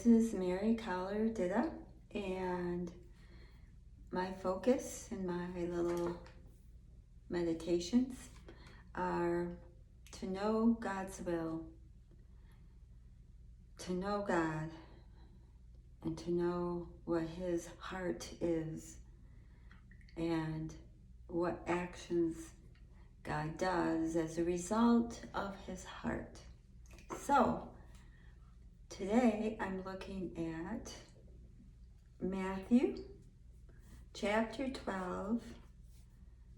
This is Mary Collar Dida, and my focus in my little meditations are to know God's will, to know God, and to know what His heart is, and what actions God does as a result of His heart. So, today I'm looking at Matthew chapter 12,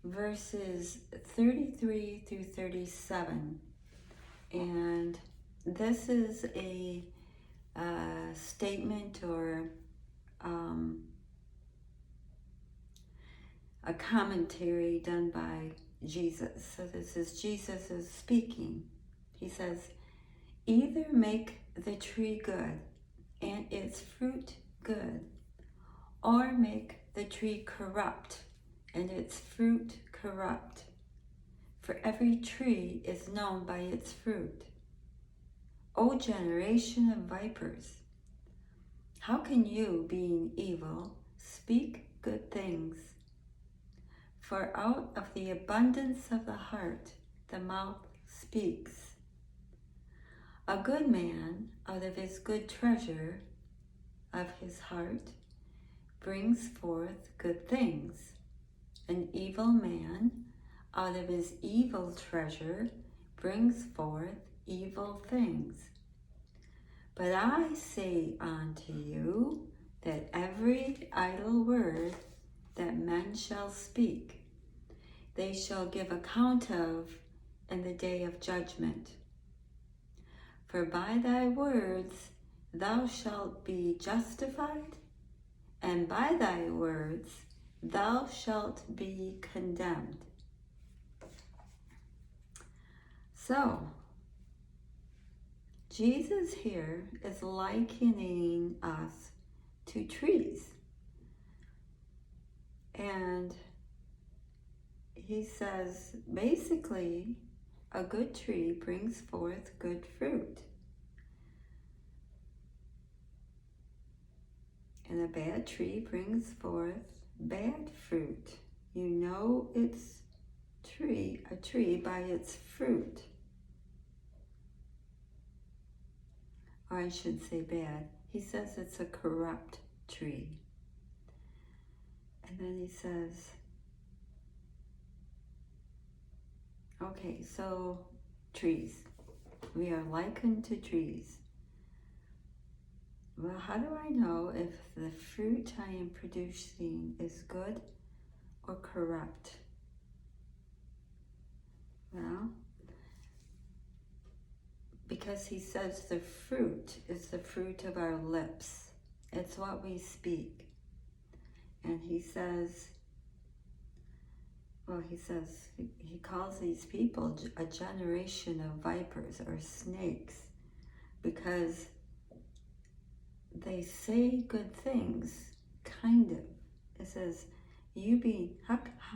verses 33 through 37. And this is a statement or a commentary done by Jesus. So this is Jesus is speaking. He says, "Either make the tree good and its fruit good, or make the tree corrupt and its fruit corrupt. For every tree is known by its fruit. O generation of vipers, how can you, being evil, speak good things? For out of the abundance of the heart, the mouth speaks. A good man, out of his good treasure of his heart, brings forth good things. An evil man, out of his evil treasure, brings forth evil things. But I say unto you that every idle word that men shall speak, they shall give account of in the day of judgment. For by thy words thou shalt be justified, and by thy words thou shalt be condemned." So, Jesus here is likening us to trees. And he says, basically, a good tree brings forth good fruit. And a bad tree brings forth bad fruit. You know it's a tree by its fruit. Or I should say bad. He says it's a corrupt tree. And then he says, okay, so trees. We are likened to trees. Well, how do I know if the fruit I am producing is good or corrupt? Well, because he says the fruit is the fruit of our lips. It's what we speak. And he says, he calls these people a generation of vipers or snakes because they say good things, kind of. It says,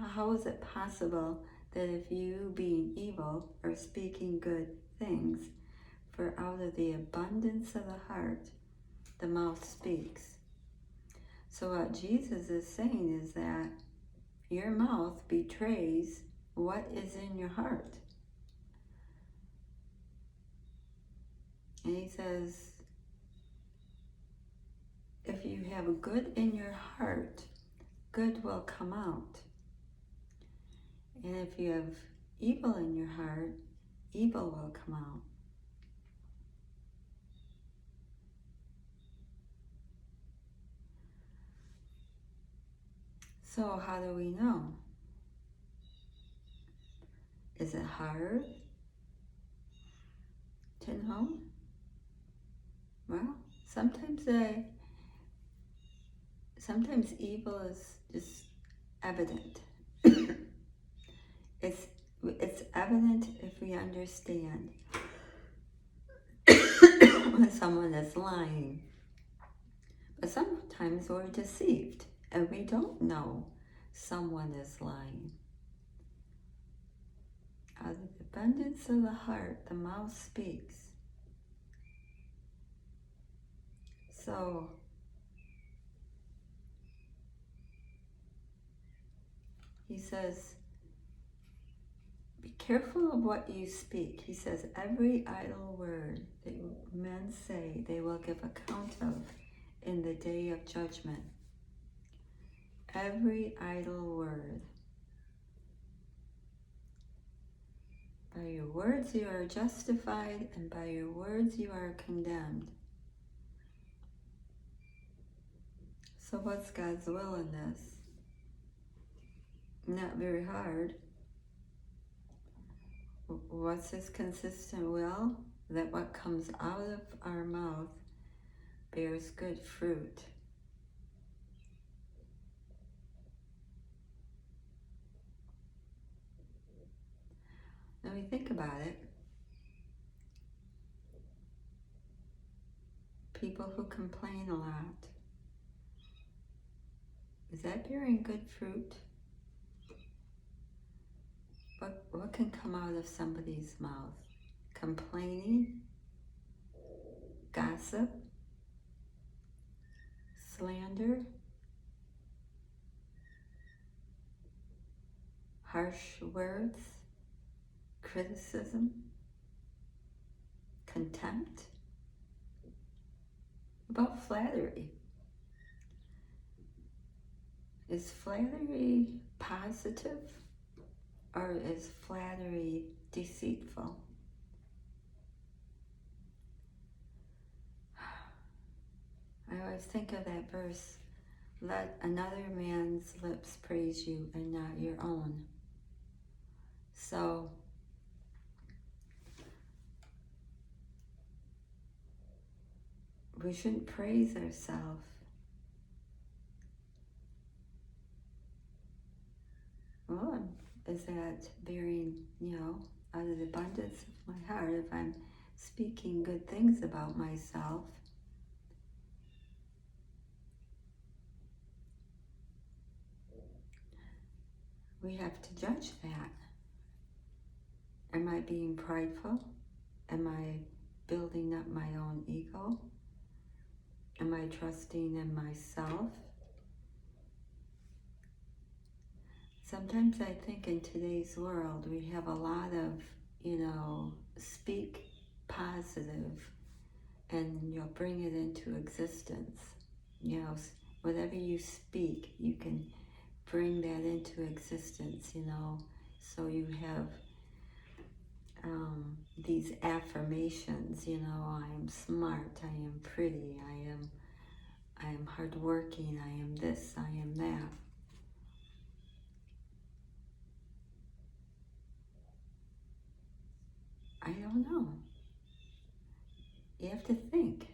how is it possible that if you being evil are speaking good things, for out of the abundance of the heart, the mouth speaks. So what Jesus is saying is that your mouth betrays what is in your heart. And he says, if you have good in your heart, good will come out. And if you have evil in your heart, evil will come out. So how do we know? Is it hard to know? Well, sometimes evil is just evident. It's evident if we understand when someone is lying. But sometimes we're deceived and we don't know someone is lying. Out of the abundance of the heart, the mouth speaks. So he says, be careful of what you speak. He says, every idle word that men say, they will give account of in the day of judgment. Every idle word. By your words you are justified, and by your words you are condemned. So what's God's will in this? Not very hard. What's his consistent will? That what comes out of our mouth bears good fruit. Now we think about it. People who complain a lot, is that bearing good fruit? What can come out of somebody's mouth? Complaining, gossip, slander, harsh words, criticism, contempt. About flattery. Is flattery positive, or is flattery deceitful? I always think of that verse, let another man's lips praise you and not your own. So, we shouldn't praise ourselves. Well, is that bearing, out of the abundance of my heart, if I'm speaking good things about myself, we have to judge that. Am I being prideful? Am I building up my own ego? Am I trusting in myself? Sometimes I think in today's world we have a lot of, speak positive and you'll bring it into existence. Whatever you speak, you can bring that into existence, So you have these affirmations, I am smart, I am pretty, I am hardworking, I am this, I am that. I don't know. You have to think.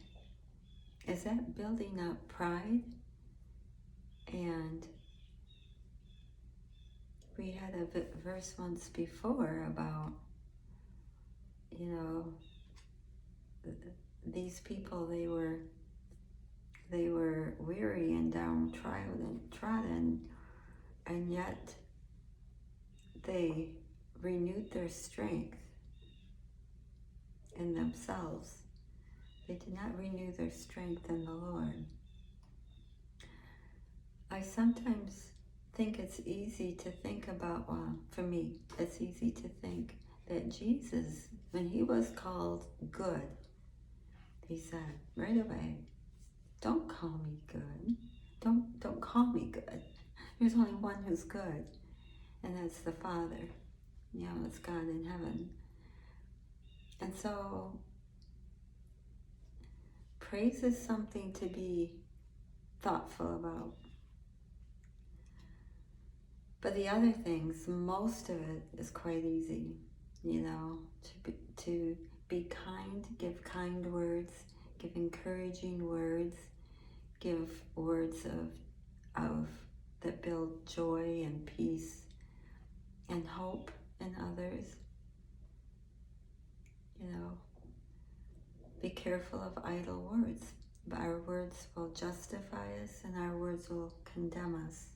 Is that building up pride? And we had a verse once before about, these people, they were weary and downtrodden, and yet they renewed their strength in themselves. They did not renew their strength in the Lord. I sometimes think it's easy to think about, for me, it's easy to think that Jesus, when he was called good, he said right away, don't call me good. Don't call me good. There's only one who's good, and that's the Father. It's God in heaven. And so praise is something to be thoughtful about. But the other things, most of it is quite easy, to be kind, give kind words, give encouraging words, give words of that build joy and peace and hope in others. Be careful of idle words. Our words will justify us and our words will condemn us.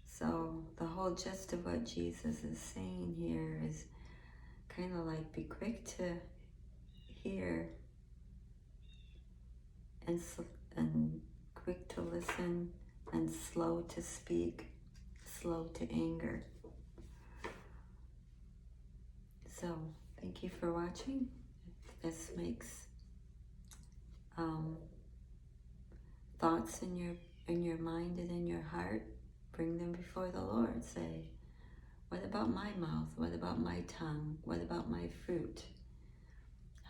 So the whole gist of what Jesus is saying here is kind of like be quick to hear and quick to listen, and slow to speak, slow to anger. So, thank you for watching. If this makes thoughts in your mind and in your heart, bring them before the Lord. Say, what about my mouth? What about my tongue? What about my fruit?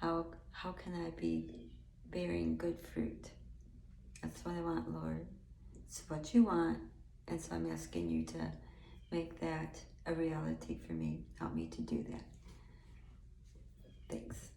How can I be bearing good fruit? That's what I want, Lord. It's what you want, and so I'm asking you to make that a reality for me. Help me to do that. Thanks.